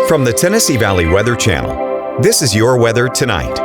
From the Tennessee Valley Weather Channel, this is your weather tonight.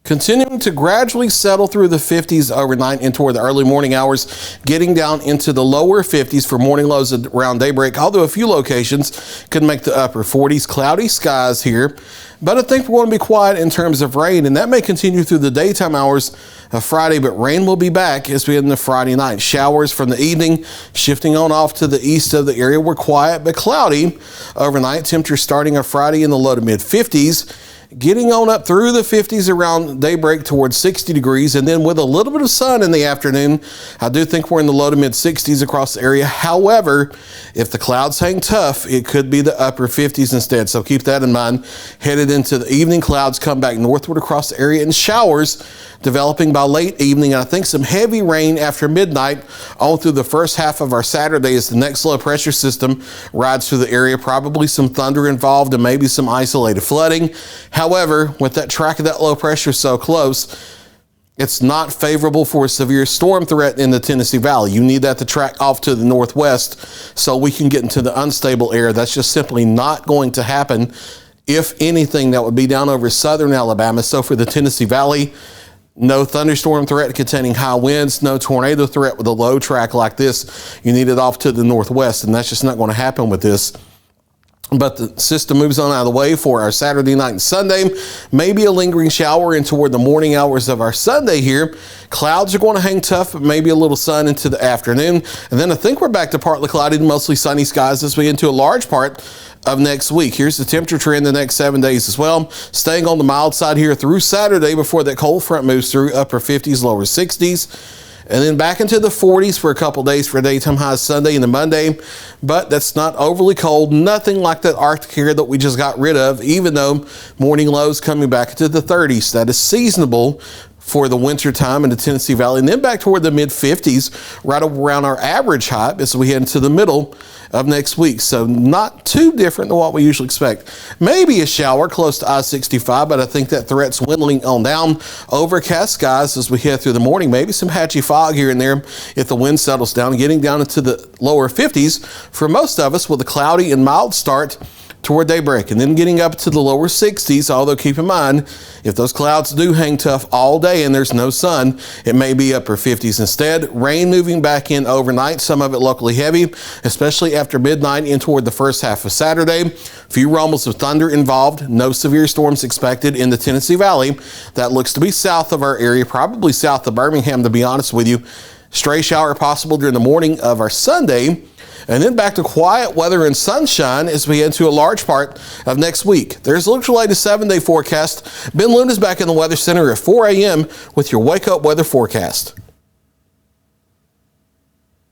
Continuing to gradually settle through the 50s overnight and toward the early morning hours, getting down into the lower 50s for morning lows around daybreak, although a few locations could make the upper 40s. Cloudy skies here, but I think we're going to be quiet in terms of rain, and that may continue through the daytime hours of Friday, but rain will be back as we head into Friday night. Showers from the evening, shifting on off to the east of the area. We're quiet but cloudy overnight. Temperature starting on Friday in the low to mid 50s. Getting on up through the 50s around daybreak towards 60 degrees, and then with a little bit of sun in the afternoon, I do think we're in the low to mid 60s across the area. However, if the clouds hang tough, it could be the upper 50s instead. So keep that in mind. Headed into the evening, clouds come back northward across the area and showers developing by late evening. And I think some heavy rain after midnight on through the first half of our Saturday as the next low pressure system rides through the area. Probably some thunder involved and maybe some isolated flooding. However, with that track of that low pressure so close, it's not favorable for a severe storm threat in the Tennessee Valley. You need that to track off to the northwest so we can get into the unstable area. That's just simply not going to happen. If anything, that would be down over southern Alabama. So for the Tennessee Valley, no thunderstorm threat containing high winds, no tornado threat with a low track like this. You need it off to the northwest, and that's just not going to happen with this. But the system moves on out of the way for our Saturday night and Sunday. Maybe a lingering shower in toward the morning hours of our Sunday here. Clouds are going to hang tough, but maybe a little sun into the afternoon. And then I think we're back to partly cloudy to mostly sunny skies as we get into a large part of next week. Here's the temperature trend the next 7 days as well. Staying on the mild side here through Saturday before that cold front moves through, upper 50s, lower 60s. And then back into the 40s for a couple days for daytime highs Sunday and the Monday. But that's not overly cold. Nothing like that Arctic air that we just got rid of, even though morning lows coming back into the 30s. That is seasonable for the winter time in the Tennessee Valley. And then back toward the mid 50s, right around our average height as we head into the middle of next week. So not too different than what we usually expect. Maybe a shower close to I-65, but I think that threat's dwindling on down. Overcast skies as we head through the morning. Maybe some patchy fog here and there if the wind settles down, getting down into the lower 50s for most of us with a cloudy and mild start toward daybreak, and then getting up to the lower 60s, although keep in mind, if those clouds do hang tough all day and there's no sun, it may be upper 50s instead. Rain moving back in overnight, some of it locally heavy, especially after midnight in toward the first half of Saturday. Few rumbles of thunder involved, no severe storms expected in the Tennessee Valley. That looks to be south of our area, probably south of Birmingham, to be honest with you. Stray shower possible during the morning of our Sunday. And then back to quiet weather and sunshine as we head into a large part of next week. There's a look at your latest 7-day forecast. Ben Luna's back in the Weather Center at 4 a.m. with your Wake Up Weather Forecast.